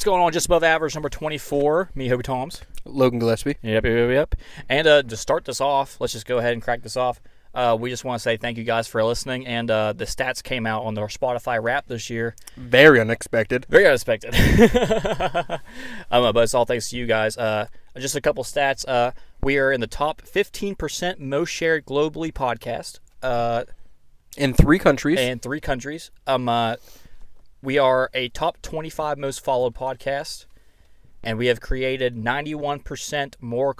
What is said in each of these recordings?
What's going on? Just above average, number 24. Me, Hobie Toms. Logan Gillespie. Yep. And to start this off, let's just go ahead and crack this off. We just want to say thank you guys for listening. And the stats came out on our Spotify Wrap this year. Very unexpected. Very unexpected. But it's all thanks to you guys. Just a couple stats. We are in the top 15% most shared globally podcast. In 3 countries. We are a top 25 most followed podcast, and we have created 93% more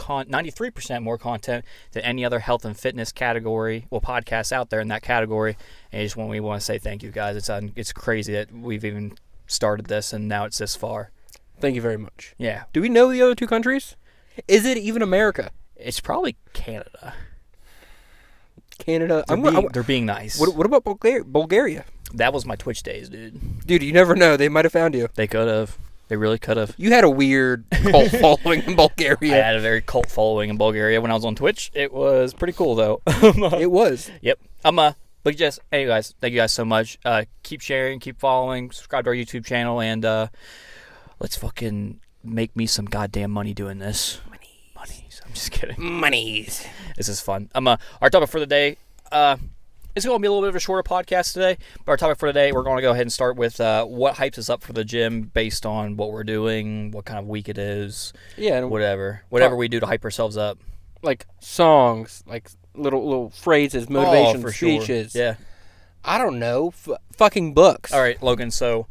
content than any other health and fitness category, podcasts out there in that category. And we want to say thank you guys. It's crazy that we've even started this and now it's this far. Thank you very much. Yeah. Do we know the other 2 countries? Is it even America? It's probably Canada. Canada. They're being nice. What about Bulgaria? That was my Twitch days, dude. Dude, you never know. They might have found you. They could have. They really could have. You had a weird cult following in Bulgaria. I had a very cult following in Bulgaria when I was on Twitch. It was pretty cool, though. It was. Yep. But just, hey, guys, thank you guys so much. Keep sharing, keep following, subscribe to our YouTube channel, and let's fucking make me some goddamn money doing this. Monies. I'm just kidding. Monies. This is fun. Our topic for the day, it's going to be a little bit of a shorter podcast today, but our topic for today, we're going to go ahead and start with what hypes us up for the gym based on what we're doing, what kind of week it is, whatever we do to hype ourselves up. Like songs, like little phrases, motivation for speeches. Sure. Yeah. I don't know. Fucking books. All right, Logan, so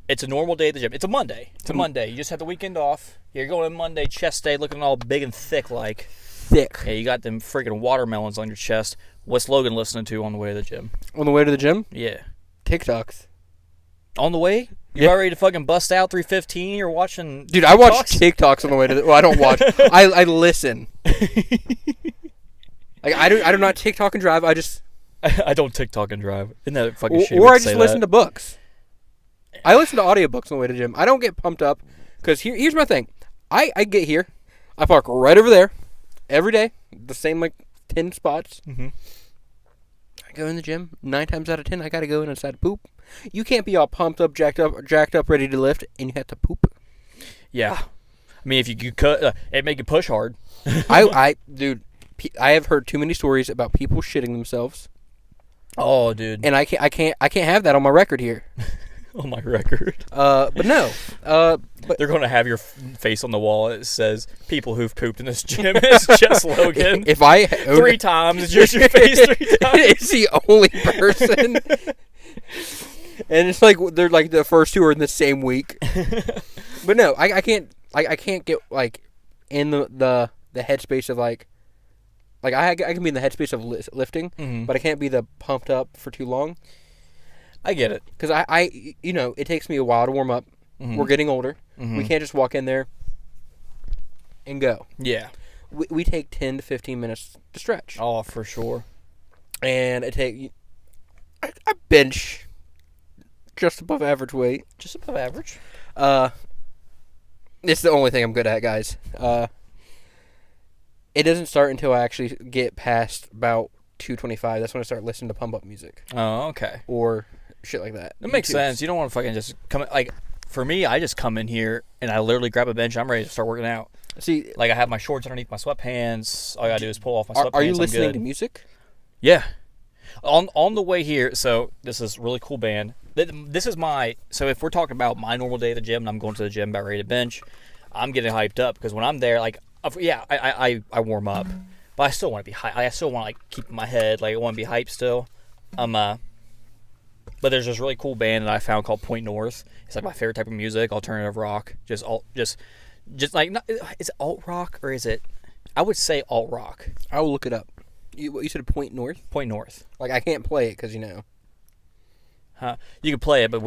it's a normal day at the gym. It's a Monday. Monday. You just had the weekend off. You're going in Monday, chest day, looking all big and thick like. Yeah, you got them freaking watermelons on your chest. What's Logan listening to on the way to the gym? On the way to the gym? Yeah. TikToks. On the way? You're about ready to fucking bust out 315? You're watching Dude, I watch TikToks on the way to the... Well, I don't watch. I listen. Like, I do not TikTok and drive. I just... I don't TikTok and drive. Isn't that fucking shitty? Or I just listen to books. I listen to audiobooks on the way to the gym. I don't get pumped up. Because here's my thing. I get here. I park right over there. Every day. The same, 10 spots. Mm-hmm. I go in the gym. 9 times out of 10, I got to go in and decide to poop. You can't be all pumped up, jacked up, ready to lift, and you have to poop. Yeah. I mean, if you cut, it make you push hard. Dude, I have heard too many stories about people shitting themselves. Oh, dude. And I can't have that on my record here. On my record. But no. But they're going to have your face on the wall. It says, people who've pooped in this gym. It's just Logan. If I... 3 times. It's just your face 3 times. It's the only person. And it's like, they're like the first 2 are in the same week. But no, I can't get, in the headspace of, I can be in the headspace of lifting, mm-hmm. but I can't be the pumped up for too long. I get it. Because it takes me a while to warm up. Mm-hmm. We're getting older. Mm-hmm. We can't just walk in there and go. Yeah. We take 10 to 15 minutes to stretch. Oh, for sure. And I bench just above average weight. Just above average? It's the only thing I'm good at, guys. It doesn't start until I actually get past about 225. That's when I start listening to pump up music. Oh, okay. Or shit like that. That makes sense. You don't want to fucking just come... for me, I just come in here and I literally grab a bench. I'm ready to start working out. See... I have my shorts underneath my sweatpants. All I got to do is pull off my sweatpants. Are you listening to music? Yeah. On the way here, so this is a really cool band. This is so if we're talking about my normal day at the gym and I'm going to the gym about ready to bench, I'm getting hyped up because when I'm there, I warm up. But I still want to be hyped. I still want to keep my head, I want to be hyped still. But there's this really cool band that I found called Point North. It's my favorite type of music, alternative rock. Is it alt rock or is it? I would say alt rock. I will look it up. You said Point North? Point North. I can't play it because Huh? You could play it, but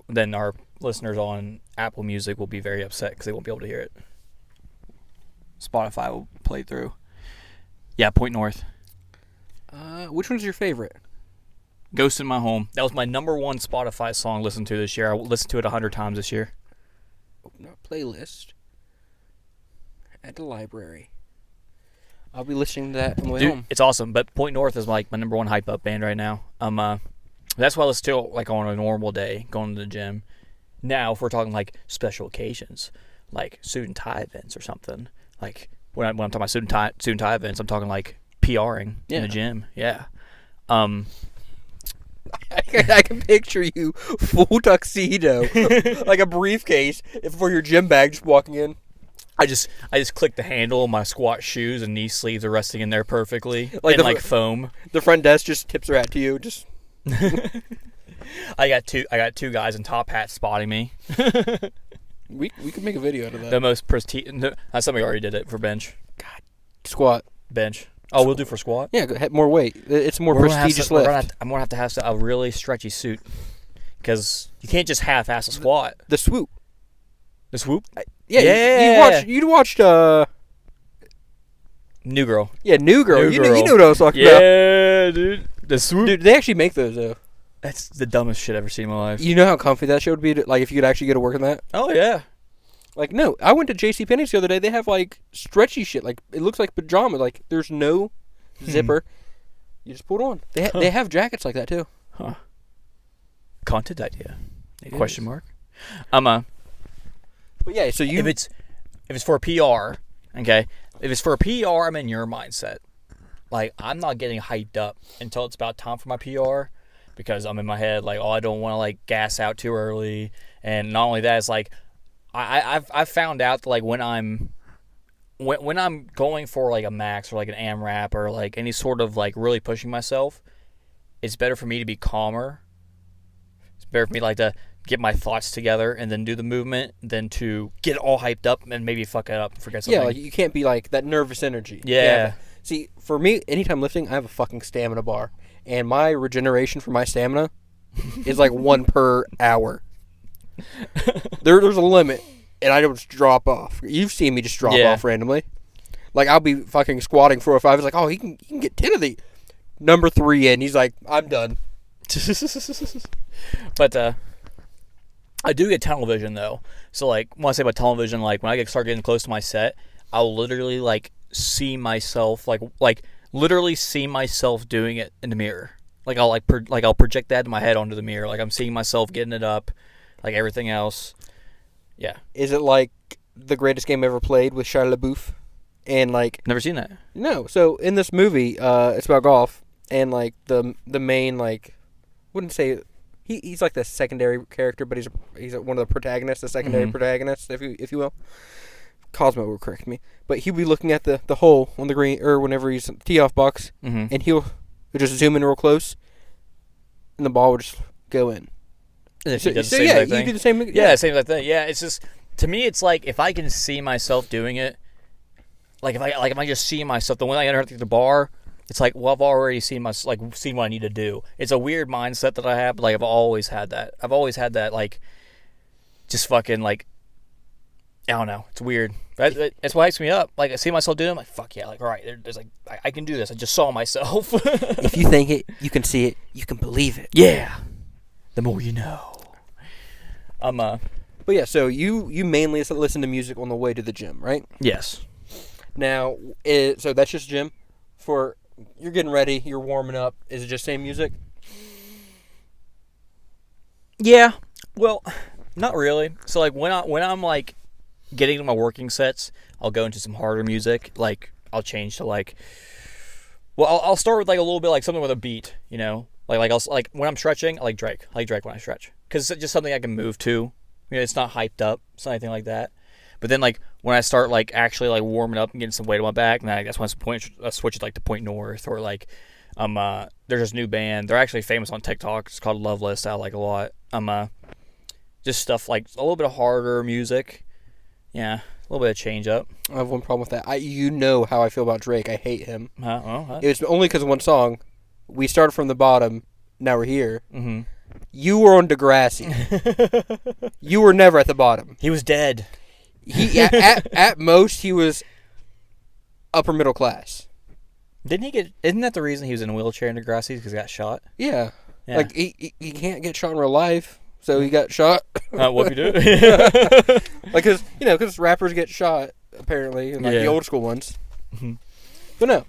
then our listeners on Apple Music will be very upset because they won't be able to hear it. Spotify will play through. Yeah, Point North. Which one's your favorite? Ghost in My Home. That was my number 1 Spotify song listened to this year. I listened to it 100 times this year. Open up playlist. At the library. I'll be listening to that on the way home. It's awesome. But Point North is my number 1 hype up band right now. That's why I listen to it on a normal day, going to the gym. Now, if we're talking like special occasions, like suit and tie events or something, like when I'm talking about suit and tie events, I'm talking like PRing in the gym. Yeah. I can picture you full tuxedo, like a briefcase for your gym bag, just walking in. I just click the handle. My squat shoes and knee sleeves are resting in there perfectly, Like and like foam. The front desk just tips her hat to you. Just I got two guys in top hats spotting me. we could make a video out of that. The most prestigious. Somebody already did it for bench. God, squat. Bench. Oh, we'll do for squat. Yeah, more weight. It's a more prestigious lift. I'm gonna have to a really stretchy suit because you can't just half-ass a squat. The swoop. The swoop. Yeah. You watched New Girl. Yeah, New Girl. You know what I was talking about. about. Yeah, dude. The swoop. Dude, they actually make those though. That's the dumbest shit I've ever seen in my life. You know how comfy that shit would be? Like if you could actually get to work in that. Oh yeah. Like no, I went to JCPenney's the other day. They have like stretchy shit. Like it looks like pajama. Like there's no zipper. You just pull it on. They have jackets like that too. Huh. Content idea? It Question is. mark. But yeah, so you if it's for a PR, okay. If it's for a PR, I'm in your mindset. Like I'm not getting hyped up until it's about time for my PR, because I'm in my head like, oh, I don't want to like gas out too early, and not only that, it's like I've found out that like when I'm going for like a max or like an AMRAP or like any sort of like really pushing myself, it's better for me to be calmer. It's better for me like to get my thoughts together and then do the movement than to get all hyped up and maybe fuck it up and forget something. Yeah, like you can't be like that nervous energy. Yeah. See, for me, anytime lifting, I have a fucking stamina bar, and my regeneration for my stamina is like 1 per hour. There's a limit, and I don't just drop off. You've seen me just drop off randomly. Like I'll be fucking squatting 4 or 5. It's like, oh, he can get 10 of the number 3 in. He's like, I'm done. But I do get tunnel vision though. So like when I say about tunnel vision, like when I start getting close to my set, I'll literally like see myself like literally see myself doing it in the mirror. Like I'll I'll project that in my head onto the mirror. Like I'm seeing myself getting it up, like everything else. Yeah. Is it like the greatest game ever played with Shia LaBeouf? And like Never seen that. no. So in this movie, it's about golf, and like the main like wouldn't say he's like the secondary character, but he's one of the protagonists, the secondary protagonist, if you will. Cosmo will correct me, but he'll be looking at the hole on the green, or whenever he's tee off box, and he'll just zoom in real close, and the ball will just go in. And So, you do the so same yeah, exact you thing. do the same. Yeah, same exact thing. Yeah, it's just to me, it's like if I can see myself doing it, like if I just see myself, the one I enter through the bar, it's like, well, I've already seen seen what I need to do. It's a weird mindset that I have, but like I've always had that. I've always had that, like, just fucking like, I don't know. It's weird. That's what hypes me up. Like I see myself doing it, I'm like, fuck yeah, like all right, there's like I can do this. I just saw myself. If you think it, you can see it, you can believe it. Yeah. The more you know. But yeah, so you mainly listen to music on the way to the gym, right? Yes. Now, so that's just gym. For you're getting ready, you're warming up. Is it just same music? Yeah. Well, not really. So like when I'm like getting to my working sets, I'll go into some harder music. Like I'll change to like, well, I'll start with like a little bit like something with a beat, you know. Like I'll like when I'm stretching, I like Drake. I like Drake when I stretch because it's just something I can move to. You know, it's not hyped up. It's not anything like that. But then like when I start like actually like warming up and getting some weight on my back, and that's when I switch it like to Point North or like there's this new band. They're actually famous on TikTok. It's called Loveless. I like a lot. Just stuff like a little bit of harder music. Yeah, a little bit of change up. I have one problem with that. You know how I feel about Drake. I hate him. Huh? It's only because of one song. We started from the bottom. Now we're here. Mm-hmm. You were on Degrassi. You were never at the bottom. He was dead. He at most he was upper middle class. Didn't he get? Isn't that the reason he was in a wheelchair in Degrassi? Because he got shot. Yeah. Yeah. Like he can't get shot in real life, so he got shot. What if you do? Like because rappers get shot apparently, and like the old school ones. Mm-hmm. But no.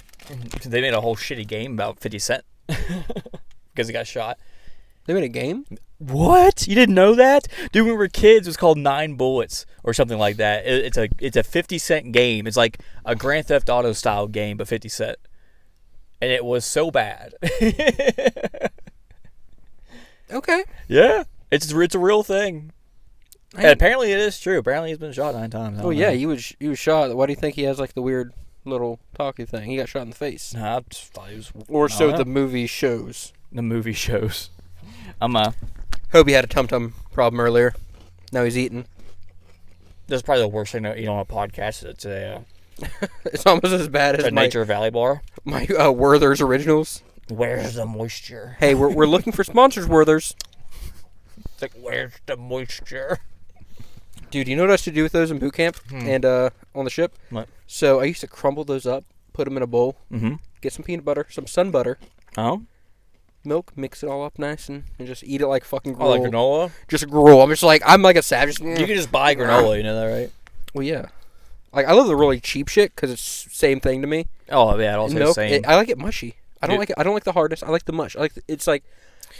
They made a whole shitty game about 50 Cent because he got shot. They made a game? What? You didn't know that? Dude, when we were kids, it was called 9 Bullets or something like that. It's a 50-cent game. It's like a Grand Theft Auto style game, but 50 cent. And it was so bad. Okay. Yeah. It's a real thing. And apparently it is true. Apparently he's been shot 9 times. Oh yeah, he was shot. Why do you think he has like the weird little talky thing? He got shot in the face. Nah, I just thought he was... Or so the movie shows. The movie shows. Hope he had a tum-tum problem earlier. Now he's eating. That's probably the worst thing to eat on a podcast. It's It's almost as bad as a Nature Valley bar. my Werther's Originals. Where's the moisture? Hey, we're looking for sponsors, Werther's. It's like, where's the moisture? Dude, you know what I used to do with those in boot camp and on the ship? What? So I used to crumble those up, put them in a bowl, get some peanut butter, some sun butter, Oh? milk, mix it all up nice, and just eat it like fucking gruel. Oh, like granola? Just gruel. I'm like a savage. You can just buy granola, you know that, right? Well, yeah. Like, I love the really cheap shit because it's same thing to me. Oh, yeah, it also Milk, the same. I like it mushy. I don't like it. I don't like the hardness. I like the mush. It's like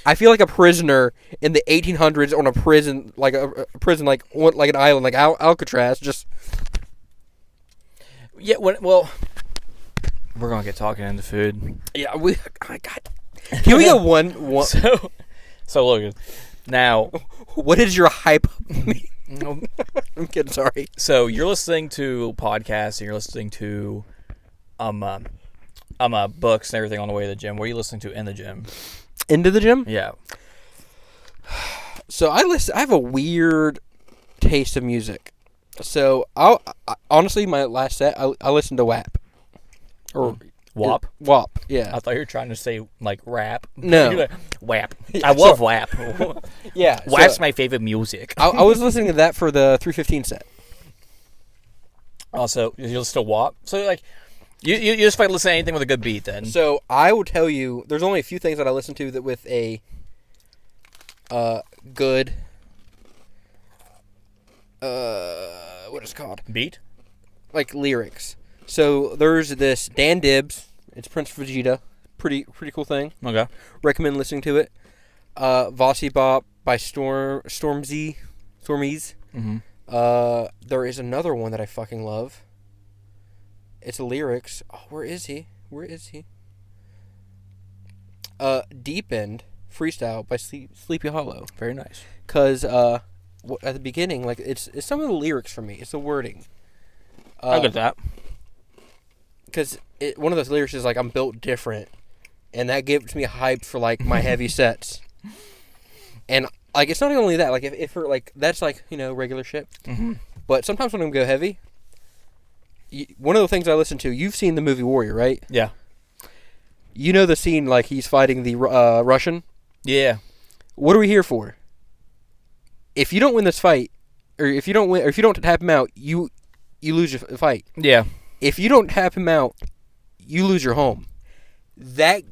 I feel like a prisoner in the 1800s on a prison, like a prison, like an island, like Alcatraz. Just Yeah, well, we're going to get talking into food. yeah. Oh my God. Can we get one? So Logan, now... What is your hype? I'm kidding. Sorry. So you're listening to podcasts and you're listening to books and everything on the way to the gym. What are you listening to in the gym? Into the gym? Yeah. So I have a weird taste of music. So I honestly, my last set, I listened to WAP. Or WAP? WAP, yeah. I thought you were trying to say, like, rap. No. You're like, WAP. Yeah, I love WAP. Yeah. WAP's so my favorite music. I was listening to that for the 315 set. Also, you listen to WAP? So, like, you just like listen to anything with a good beat, then. So I will tell you, there's only a few things that I listen to that with a good, what is it called? Beat? Like lyrics. So there's this Dan Dibbs. It's Prince Vegeta. Pretty cool thing. Okay. Recommend listening to it. Vossi Bop by Stormzy. Mm-hmm. There is another one that I fucking love. It's lyrics. Oh, where is he? Deep End Freestyle by Sleepy Hollow. Very nice. Cause at the beginning, like it's some of the lyrics for me. It's the wording. I get that. Because one of those lyrics is like, I'm built different. And that gives me hype for like my heavy sets. And like, it's not only that, like if for like, that's like, regular shit. Mm-hmm. But sometimes when I'm go heavy, one of the things I listen to, you've seen the movie Warrior, right? Yeah. You know the scene like he's fighting the Russian? Yeah. What are we here for? If you don't win this fight, or if you don't tap him out, you lose your fight. Yeah. If you don't tap him out, you lose your home. That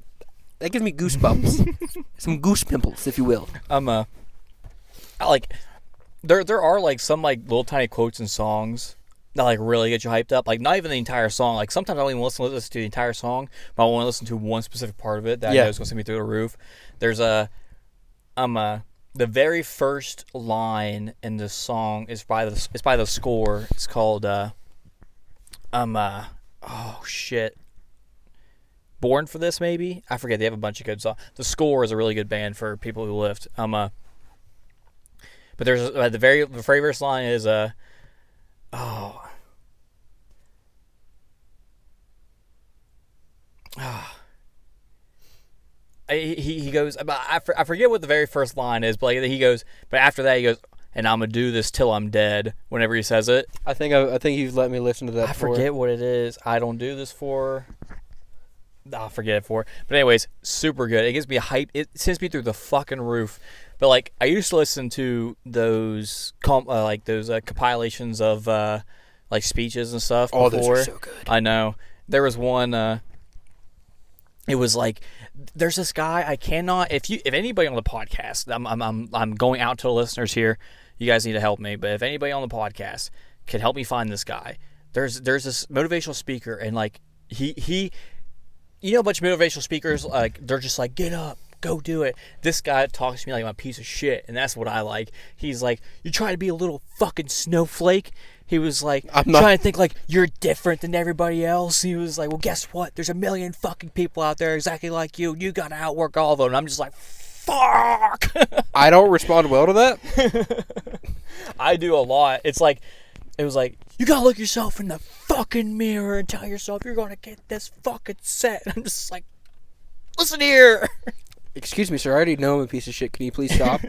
gives me goosebumps. Some goose pimples, if you will. I like there are like some like little tiny quotes and songs that like really get you hyped up. Like not even the entire song. Like sometimes I don't even listen to the entire song, but I want to listen to one specific part of it that I know is going to send me through the roof. There's the very first line in the song is by the score. It's called oh shit. Born for This, maybe? I forget. They have a bunch of good songs. The Score is a really good band for people who lift. But there's the very first line is he goes. I forget what the very first line is, but like he goes. But after that, he goes, and I'm gonna do this till I'm dead. Whenever he says it, I think you've let me listen to that. I forget what it is. I don't do this for. I'll forget it for. But anyways, super good. It gives me a hype. It sends me through the fucking roof. But like, I used to listen to those compilations of like speeches and stuff. Oh, before. those are so good. I know. There was one. It was like, there's this guy. I cannot. If anybody on the podcast, I'm going out to the listeners here. You guys need to help me. But if anybody on the podcast can help me find this guy, there's this motivational speaker, and like he. You know, a bunch of motivational speakers, like, they're just like, get up, go do it. This guy talks to me like I'm a piece of shit, and that's what I like. He's like, you trying to be a little fucking snowflake? He was like, trying to think like you're different than everybody else. He was like, well, guess what? There's a million fucking people out there exactly like you. You gotta outwork all of them. And I'm just like, fuck. I don't respond well to that. I do a lot. It was like, you gotta look yourself in the fucking mirror and tell yourself you're gonna get this fucking set. And I'm just like, listen here. Excuse me, sir. I already know I'm a piece of shit. Can you please stop?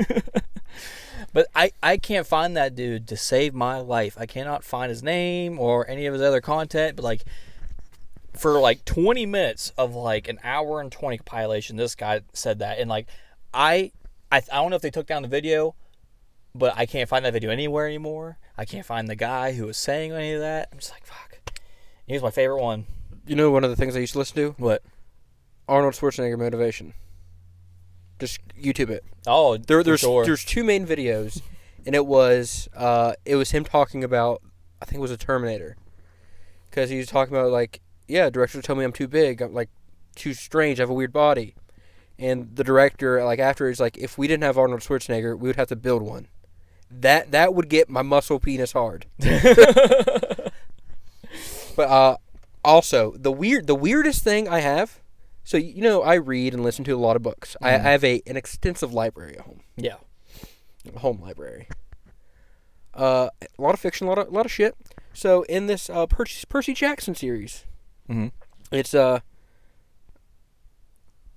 But I can't find that dude to save my life. I cannot find his name or any of his other content. But like, for like 20 minutes of like an hour and 20 compilation, this guy said that. And like, I don't know if they took down the video, but I can't find that video anywhere anymore. I can't find the guy who was saying any of that. I'm just like, fuck. He was my favorite one. You know one of the things I used to listen to? What? Arnold Schwarzenegger motivation. Just YouTube it. Oh, there's two main videos, and it was him talking about, I think it was a Terminator, because he was talking about like, yeah, directors tell me I'm too big, I'm like too strange, I have a weird body, and the director like after is like, if we didn't have Arnold Schwarzenegger, we would have to build one. That would get my muscle penis hard. But also the weirdest thing I have. So, you know, I read and listen to a lot of books. I have an extensive library at home. Yeah. A home library. A lot of fiction, a lot of shit. So, in this Percy Jackson series, it's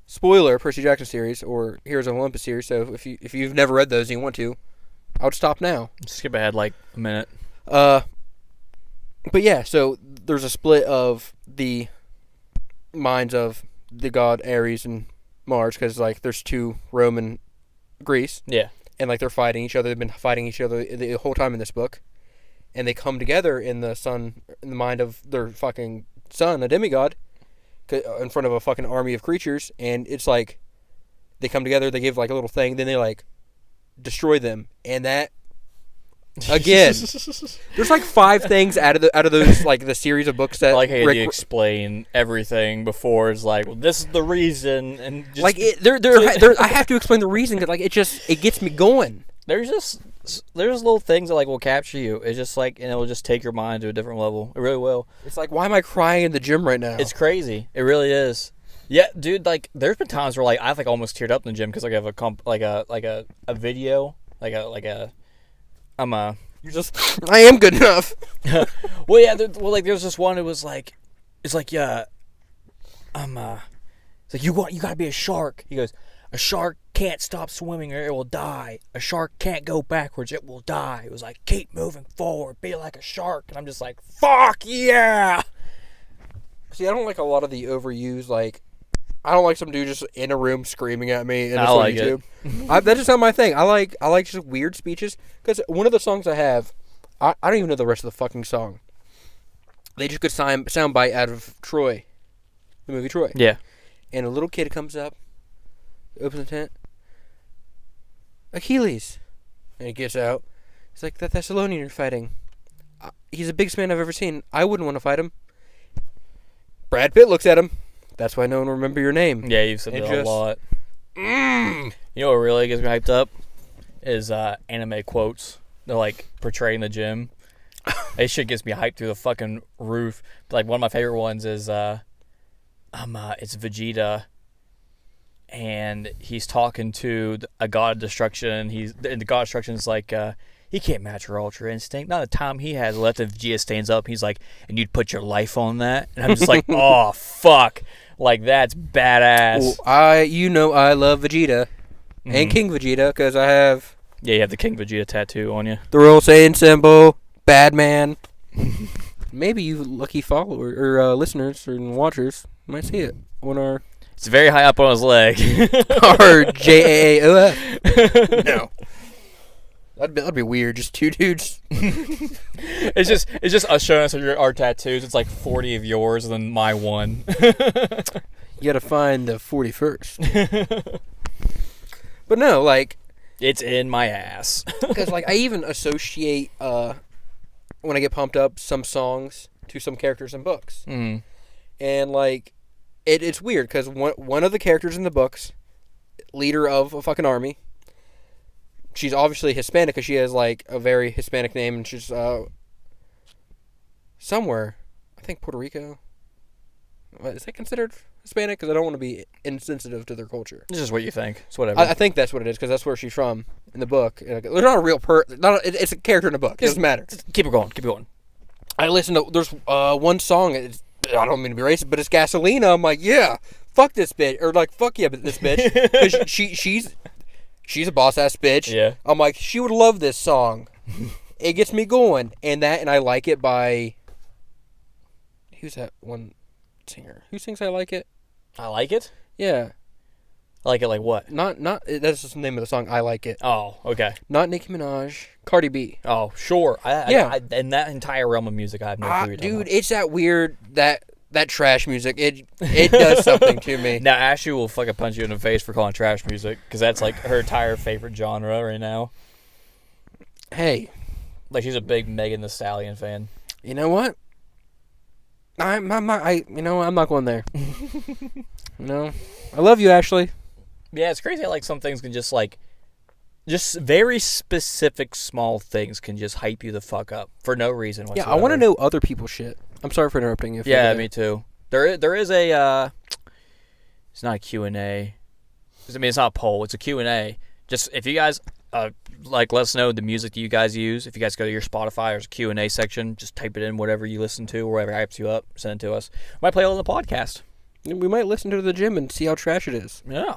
spoiler Percy Jackson series or Heroes of Olympus series. So, if you've never read those and you want to, I would stop now. Skip ahead like a minute. But yeah, so there's a split of the minds of the god Ares and Mars, because like there's two, Rome and Greece. Yeah. And like they're fighting each other. They've been fighting each other the whole time in this book. And they come together in the mind of their fucking son, a demigod, in front of a fucking army of creatures. And it's like they come together, they give like a little thing, then they like destroy them. And that, again, there's like 5 things out of those, like the series of books that I like how you explain everything before. It's like, well, this is the reason, and just like I have to explain the reason because like it gets me going. There's little things that like will capture you. It's just like, and it will just take your mind to a different level. It really will. It's like, why am I crying in the gym right now? It's crazy. It really is. Yeah, dude. Like, there's been times where like I've like almost teared up in the gym because like I have a video I am good enough. Well, yeah. There's this one. It was like, it's like, yeah, it's like you gotta be a shark. He goes, a shark can't stop swimming or it will die. A shark can't go backwards, it will die. It was like, keep moving forward, be like a shark. And I'm just like, fuck yeah. See, I don't like a lot of the overused, like, I don't like some dude just in a room screaming at me and it's on like YouTube. That's just not my thing. I like just weird speeches. Because one of the songs I have, I don't even know the rest of the fucking song. They just could soundbite out of Troy, the movie Troy. Yeah. And a little kid comes up, opens the tent. Achilles. And he gets out. He's like, that Thessalonian you're fighting. He's the biggest man I've ever seen. I wouldn't want to fight him. Brad Pitt looks at him. That's why no one will remember your name. Yeah, you've said that a lot. You know what really gets me hyped up? Is anime quotes. They're like portraying the gym. That shit gets me hyped through the fucking roof. Like one of my favorite ones is it's Vegeta, and he's talking to a god of destruction. The god of destruction is like, he can't match your Ultra Instinct. Not a time he has left. And Vegeta stands up. He's like, and you'd put your life on that. And I'm just like, oh fuck, like that's badass. Well, I love Vegeta and King Vegeta because I have. Yeah, you have the King Vegeta tattoo on you. The Royal Saiyan symbol, bad man. Maybe you lucky followers or listeners or watchers might see it on our. It's very high up on his leg. Our JAAOF. No. That'd be weird. Just two dudes. It's just us showing us our tattoos. It's like 40 of yours and then my one. You gotta find the 41st. But no, like. It's in my ass. Because like I even associate when I get pumped up some songs to some characters in books. Mm. And like it's weird because one of the characters in the books leader of a fucking army. She's obviously Hispanic because she has like a very Hispanic name, and she's somewhere, I think Puerto Rico. Is that considered Hispanic? Because I don't want to be insensitive to their culture. This is what you think. It's whatever. I think that's what it is because that's where she's from in the book. They're not a real it's a character in the book. It doesn't matter. Keep it going. Keep it going. I listen to there's one song. I don't mean to be racist, but it's Gasolina. I'm like, yeah, fuck this bitch, or like, fuck yeah, this bitch, because she's a boss ass bitch. Yeah. I'm like, she would love this song. It gets me going, and I like it by. Who's that one singer? Who sings I Like It? I like it. Yeah. I like it like what? Not that's just the name of the song. I Like It. Oh, okay. Not Nicki Minaj. Cardi B. Oh, sure. Yeah. I, in that entire realm of music, I have no clue. What you're talking Dude, about. it's that weird that trash music. It does something to me. Now Ashley will fucking punch you in the face for calling trash music because that's like her entire favorite genre right now. Hey, Like she's a big Megan Thee Stallion fan. you know what? I'm not going there. I love you, Ashley. Yeah, it's crazy how like some things can just very specific small things can just hype you the fuck up for no reason whatsoever. Yeah, I want to know other people's shit. I'm sorry for interrupting you. Yeah, me too. There is a it's not a Q&A. I mean, it's not a poll. It's a Q&A. Just if you guys let us know the music that you guys use. If you guys go to your Spotify, there's a Q&A section. Just type it in, whatever you listen to, whatever hypes you up. Send it to us. We might play it on the podcast. We might listen to it at the gym and see how trash it is. Yeah.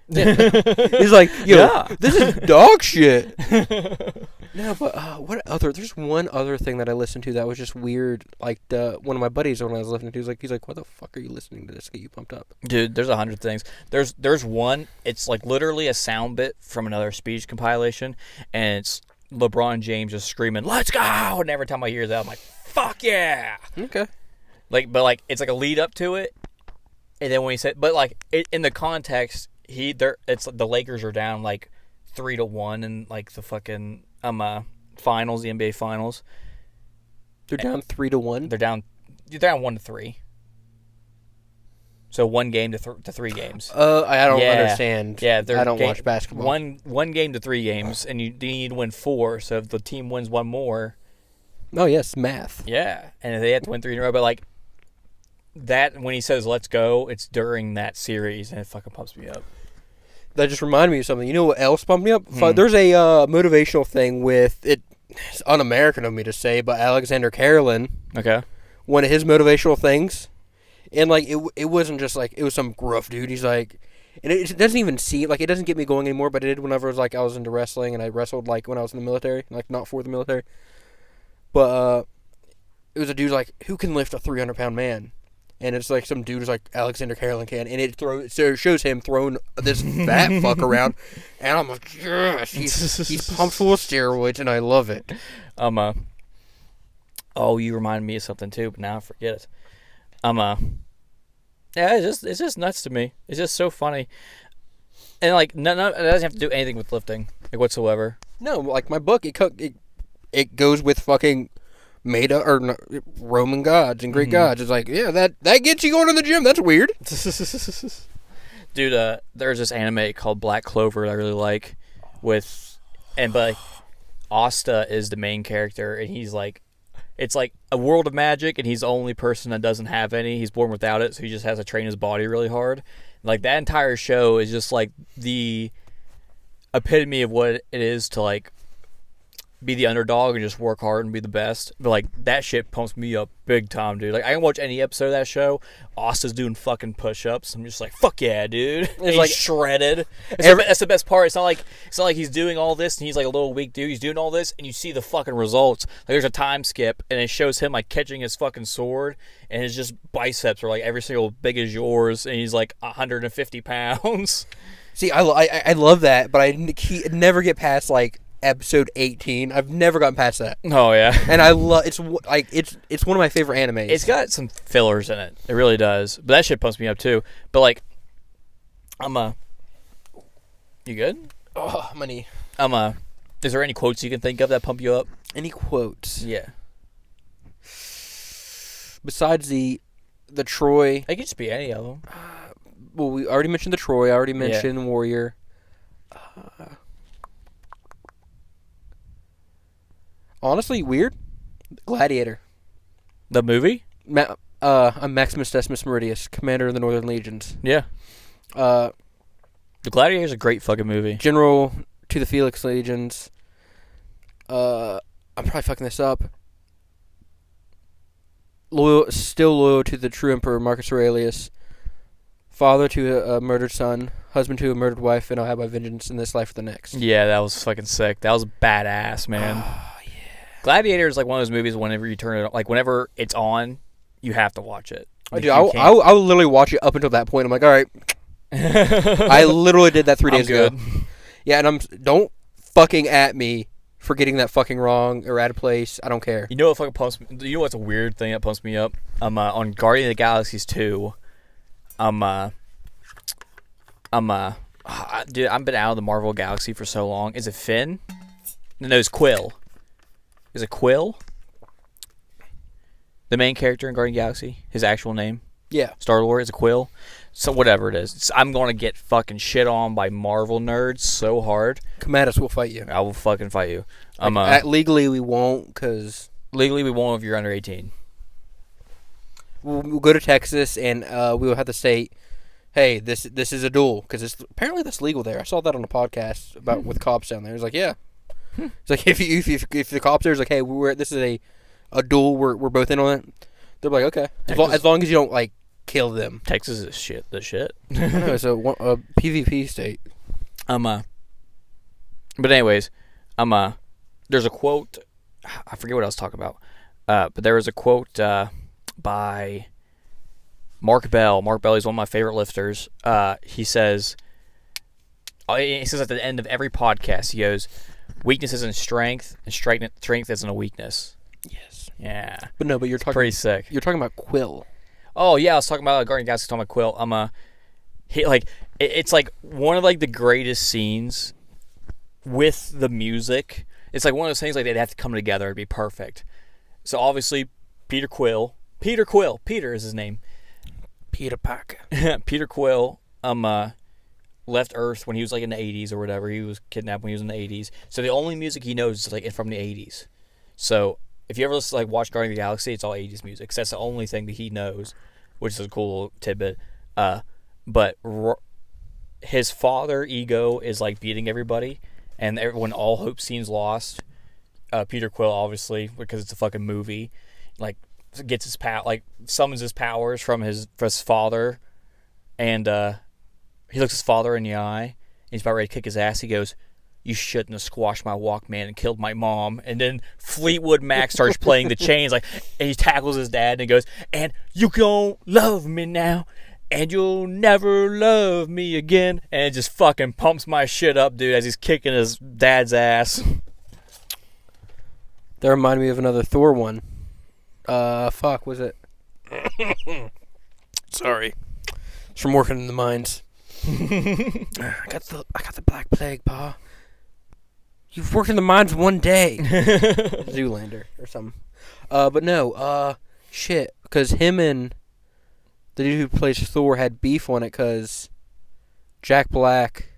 He's like, yo, this is dog shit. No, but what other? There's one other thing that I listened to that was just weird. Like one of my buddies when I was listening to, he's like, what the fuck are you listening to this to get you pumped up? Dude, there's 100 things. There's one. It's like literally a sound bit from another speech compilation, and it's LeBron James just screaming, "Let's go!" And every time I hear that, I'm like, "Fuck yeah!" Okay. But it's like a lead up to it, and then when he said, but like in the context, it's the Lakers are down like 3-1 in like the fucking finals, the NBA finals. They're down 3-1. They're down 1-3. So one game to 3 games. I don't understand. Yeah, I don't watch basketball. One game to 3 games, and you need to win 4. So if the team wins one more, oh yes, math. yeah, and they have to win 3 in a row. But like that, when he says "Let's go," it's during that series, and it fucking pumps me up. That just reminded me of something. You know what else pumped me up? There's a motivational thing with it. It's un-American of me to say, but Alexander Carolyn. Okay. One of his motivational things, and like it wasn't just like it was some gruff dude. He's like, and it doesn't even seem like it doesn't get me going anymore. But it did whenever I was into wrestling and I wrestled like when I was in the military, like not for the military. But it was a dude like, who can lift a 300-pound man? And it's like some dude is like Alexander Carolyn can, and it shows him throwing this fat fuck around, and I'm like, yes, he's pumped full of steroids, and I love it. Oh, you remind me of something too, but now I forget it. Yeah, it's just nuts to me. It's just so funny, and like no, it doesn't have to do anything with lifting, like whatsoever. No, like my book, it goes with fucking Roman gods and Greek gods. It's like, yeah, that gets you going to the gym. That's weird. Dude, there's this anime called Black Clover that I really like, but Asta is the main character, and he's like, it's like a world of magic, and he's the only person that doesn't have any. He's born without it, so he just has to train his body really hard. Like that entire show is just like the epitome of what it is to like be the underdog and just work hard and be the best. But like that shit pumps me up big time, dude. Like I can watch any episode of that show. Asta's doing fucking push-ups. I'm just like, fuck yeah, dude. He's like shredded. That's the best part. It's not like he's doing all this and he's like a little weak dude. He's doing all this and you see the fucking results. Like there's a time skip and it shows him like catching his fucking sword and his just biceps are like every single big as yours, and he's like 150 pounds. See, I love that, but I never get past like episode 18. I've never gotten past that. Oh yeah. And I love it's one of my favorite animes. It's got some fillers in it. It really does. But that shit pumps me up too. But like you good? Oh, money. Is there any quotes you can think of that pump you up? Any quotes? Yeah. Besides the Troy, It could just be any of them. Well, we already mentioned the Troy. I already mentioned Warrior. Honestly, weird. Gladiator. The movie? I'm Maximus Decimus Meridius, commander of the Northern Legions. Yeah. The Gladiator is a great fucking movie. General to the Felix Legions. I'm probably fucking this up. Still loyal to the true Emperor Marcus Aurelius. Father to a murdered son. Husband to a murdered wife, and I'll have my vengeance in this life or the next. Yeah, that was fucking sick. That was badass, man. Oh, yeah. Gladiator is like one of those movies. Whenever you turn it, like whenever it's on, you have to watch it. I do. I'll literally watch it up until that point. I'm like, all right. I literally did that 3 days ago. Yeah, and don't fucking at me for getting that fucking wrong or out of place. I don't care. You know what fucking pumps me? You know what's a weird thing that pumps me up? On Guardian of the Galaxies 2. Dude, I've been out of the Marvel Galaxy for so long. Is it Finn? No, it's Quill. Is it Quill? The main character in Guardian of the Galaxy? His actual name? Yeah. Star-Lord is a Quill? So whatever it is. I'm going to get fucking shit on by Marvel nerds so hard. Come at us, we'll fight you. I will fucking fight you. Legally, we won't, because... Legally, we won't if you're under 18. We'll go to Texas, and we will have to state, hey, this is a duel, because apparently that's legal there. I saw that on a podcast with cops down there. It's like, yeah. It's like, if the cops there is like, hey, this is a duel, we're both in on it, they're like, okay. As long as you don't, like, kill them. Texas is the shit. I know, it's a PvP state. But anyways, there's a quote, I forget what I was talking about, but there was a quote, by Mark Bell. Mark Bell is one of my favorite lifters. He says at the end of every podcast, he goes, weakness isn't strength, and strength isn't a weakness. Yes. Yeah. But you're talking... Pretty sick. You're talking about Quill. Oh, yeah, I was talking about Guardian of the Galaxy, talking about Quill. It's like one of like the greatest scenes with the music. It's like one of those things like they'd have to come together to be perfect. So obviously, Peter Quill is his name. Peter Parker. Peter Quill, left Earth when he was like in the 80s or whatever. He was kidnapped when he was in the 80s. So the only music he knows is like from the 80s. So if you ever listen, like watch Guardian of the Galaxy, it's all 80s music. 'Cause that's the only thing that he knows, which is a cool little tidbit. But his father ego is like beating everybody, and when all hope seems lost, Peter Quill obviously, because it's a fucking movie, like gets his summons his powers from his father, and he looks his father in the eye, and he's about ready to kick his ass. He goes, "You shouldn't have squashed my Walkman and killed my mom." And then Fleetwood Mac starts playing the Chains, and he tackles his dad, and he goes, "And you don't love me now, and you'll never love me again." And it just fucking pumps my shit up, dude, as he's kicking his dad's ass. That reminded me of another Thor one. Was it? Sorry. It's from working in the mines. I got the Black Plague, Pa. You've worked in the mines one day. Zoolander or something. But no, shit. Because him and the dude who plays Thor had beef on it because Jack Black.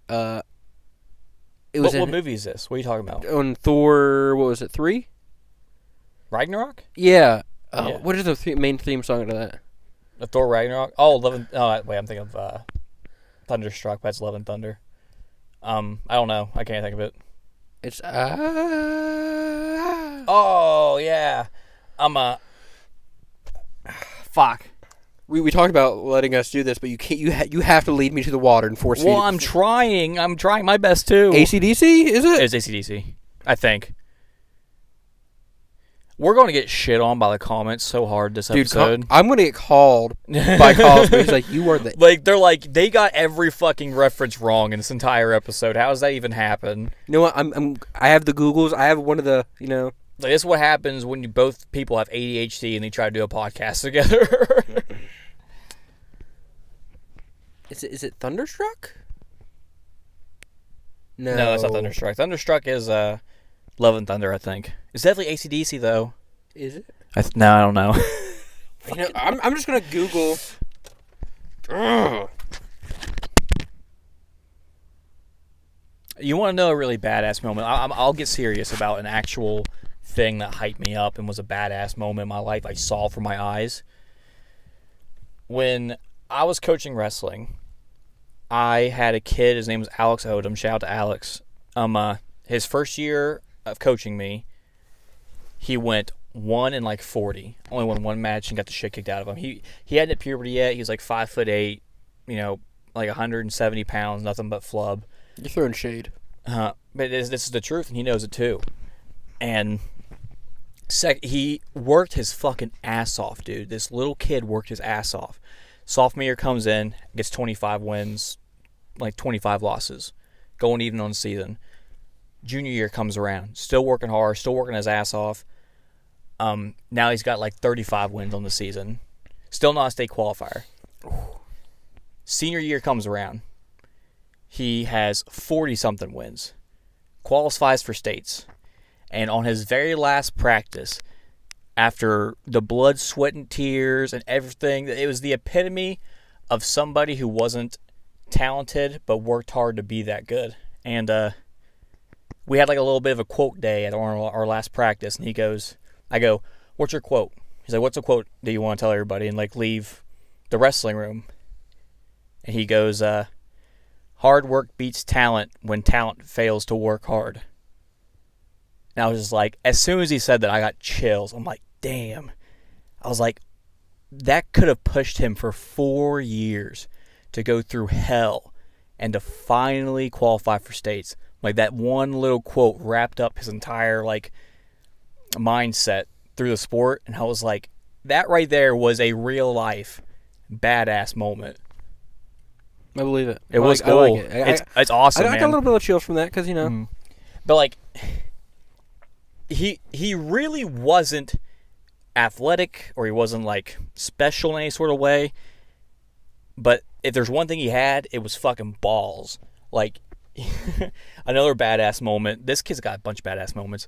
What movie is this? What are you talking about? On Thor, what was it, 3? Ragnarok? Yeah. Yeah. What is the main theme song to that? The Thor Ragnarok? Oh, wait, I'm thinking of Thunderstruck. That's Love and Thunder. I don't know. I can't think of it. It's Oh yeah. Fuck. We talked about letting us do this, but you can't. You have to lead me to the water and force me. Well, I'm trying. I'm trying my best too. AC/DC, is it? It's AC/DC, I think. We're going to get shit on by the comments so hard this episode. Dude, I'm going to get called by calls, but he's like, you are the... They got every fucking reference wrong in this entire episode. How does that even happen? You know what? I have the Googles. I have one of the, This is what happens when both people have ADHD and they try to do a podcast together. Is it Thunderstruck? No, it's not Thunderstruck. Thunderstruck is Love and Thunder, I think. It's definitely AC/DC, though. Is it? No, I don't know. I'm just gonna Google Ugh. You want to know a really badass moment? I'll get serious about an actual thing that hyped me up and was a badass moment in my life I saw from my eyes. When I was coaching wrestling, I had a kid. His name was Alex Odom. Shout out to Alex. His first year of coaching me, he went 1-40. Only won one match and got the shit kicked out of him. He hadn't hit puberty yet. He was like 5'8", like 170 pounds, nothing but flub. You're throwing shade. But this is the truth, and he knows it too. And he worked his fucking ass off, dude. This little kid worked his ass off. Sophomore year comes in, gets 25 wins, like 25 losses, going even on the season. Junior year comes around, still working hard, still working his ass off. Now he's got like 35 wins on the season. Still not a state qualifier. Senior year comes around. He has 40-something wins. Qualifies for states. And on his very last practice, after the blood, sweat, and tears and everything, it was the epitome of somebody who wasn't talented but worked hard to be that good. And we had like a little bit of a quote day at our last practice, and I go, what's your quote? He's like, what's a quote that you want to tell everybody and like leave the wrestling room? And he goes, hard work beats talent when talent fails to work hard. And I was just like, as soon as he said that, I got chills. I'm like, damn. I was like, that could have pushed him for 4 years to go through hell and to finally qualify for states. Like, that one little quote wrapped up his entire, like, mindset through the sport. And I was like, that right there was a real life badass moment. I believe it. It was cool. I like it. It's awesome, I got a little bit of chills from that because, But, like, he really wasn't athletic or he wasn't, like, special in any sort of way. But if there's one thing he had, it was fucking balls. Like, another badass moment. This kid's got a bunch of badass moments.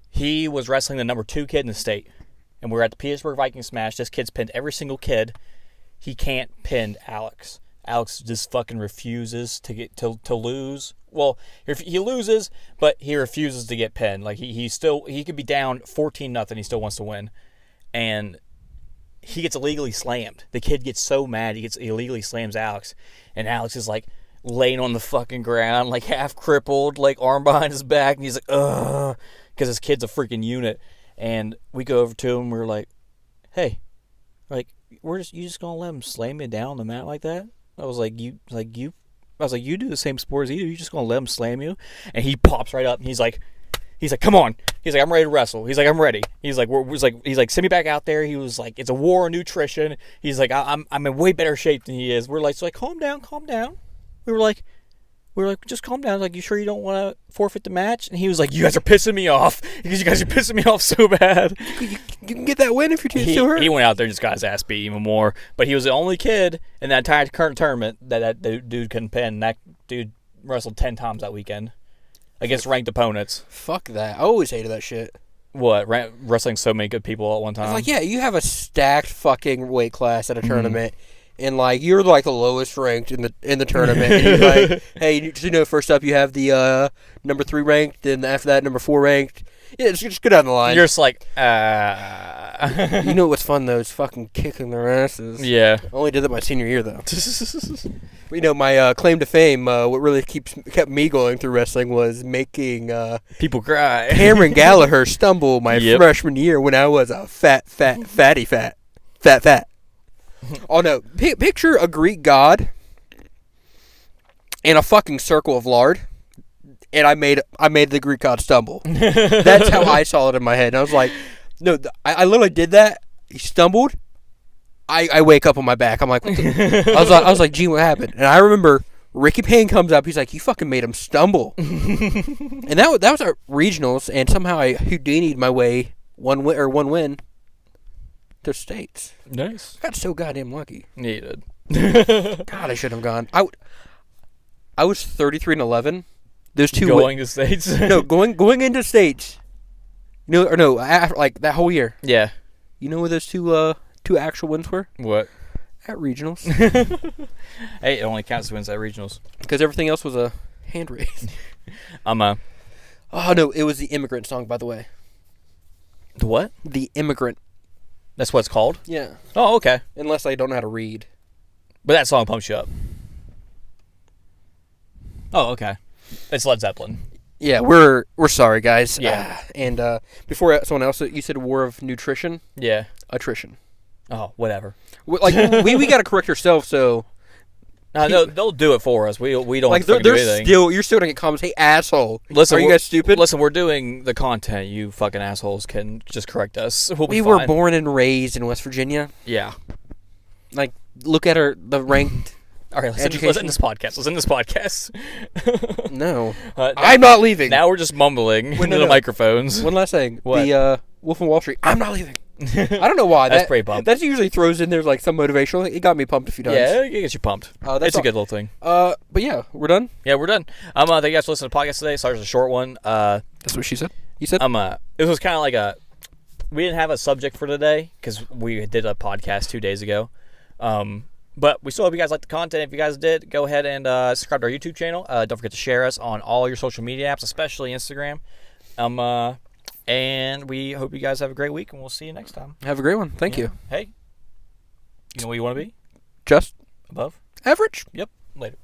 He was wrestling the number 2 kid in the state. And we were at the Petersburg Viking Smash. This kid's pinned every single kid. He can't pin Alex. Alex just fucking refuses to get to lose. Well, he loses, but he refuses to get pinned. Like he could be down 14-0. He still wants to win, and he gets illegally slammed. The kid gets so mad he illegally slams Alex, and Alex is like laying on the fucking ground, like half crippled, like arm behind his back, and he's like, ugh, because his kid's a freaking unit. And we go over to him. We're like, hey, like you just gonna let him slam me down on the mat like that? I was like, you do the same sport as he do. You just gonna let him slam you? And he pops right up and he's like, come on. He's like, I'm ready to wrestle. He's like, I'm ready. He's like, send me back out there. He was like, it's a war on nutrition. He's like, I'm in way better shape than he is. We're like, calm down. We were like, just calm down. Like, you sure you don't want to forfeit the match? And he was like, you guys are pissing me off. Because you guys are pissing me off so bad. You can get that win if your team's still hurt. He went out there and just got his ass beat even more. But he was the only kid in that entire current tournament that dude couldn't pin. That dude wrestled 10 times that weekend against ranked opponents. Fuck that. I always hated that shit. What? Wrestling so many good people at one time? I was like, yeah, you have a stacked fucking weight class at a tournament. And, like, you're, like, the lowest ranked in the tournament. And you're like, hey, first up you have the number 3 ranked, then after that, number 4 ranked. Yeah, just go down the line. You're just like, You know what's fun, though, is fucking kicking their asses. Yeah. I only did that my senior year, though. My claim to fame, what really kept me going through wrestling was making people cry. Cameron Gallagher stumble my freshman year when I was a fatty. Oh no! Picture a Greek god in a fucking circle of lard, and I made the Greek god stumble. That's how I saw it in my head. And I was like, no, I literally did that. He stumbled. I wake up on my back. I'm like, what the? I was like, gee, what happened? And I remember Ricky Payne comes up. He's like, you fucking made him stumble. And that was our regionals, and somehow I Houdini'd my way one win. To states. Nice. I got so goddamn lucky. Yeah, you did. God, I should have gone. I was 33-11. Those two going to states. No, going into states. After, like that whole year. Yeah. You know where those two actual wins were? What? At regionals. Hey, it only counts wins at regionals. Because everything else was a hand raise. Oh no, it was the Immigrant song, by the way. the what? The Immigrant. That's what it's called? Yeah. Oh, okay. Unless I don't know how to read. But that song pumps you up. Oh, okay. It's Led Zeppelin. Yeah, we're sorry, guys. Yeah. And before someone else, you said War of Nutrition? Yeah. Attrition. Oh, whatever. We got to correct ourselves, so... No, they'll do it for us. We don't Like, fucking do anything. you're still going to get comments, hey, asshole. Listen, are you guys stupid? Listen, we're doing the content. You fucking assholes can just correct us. We'll be We were fine. born and raised in West Virginia. Yeah. Like, look at the ranked... All right, listen to this podcast. Listen to this podcast. No. I'm not leaving. Now we're just mumbling into the microphones. One last thing. What? The Wolf of Wall Street. I'm not leaving. I don't know why. That's pretty pumped. That usually throws in there like some motivational. It got me pumped a few times. Yeah, it gets you pumped. That's It's a all. good little thing. But yeah, we're done. Yeah, we're done. Thank you guys for listening to the podcast today. Sorry, it's a short one. That's what she said. You said. It was kind of like we didn't have a subject for today because we did a podcast 2 days ago. But we still hope you guys liked the content. If you guys did, go ahead and subscribe to our YouTube channel. Don't forget to share us on all your social media apps, especially Instagram. And we hope you guys have a great week, and we'll see you next time. Have a great one. Thank you. Hey, you know what you want to be? Just Above? average. Yep. Later.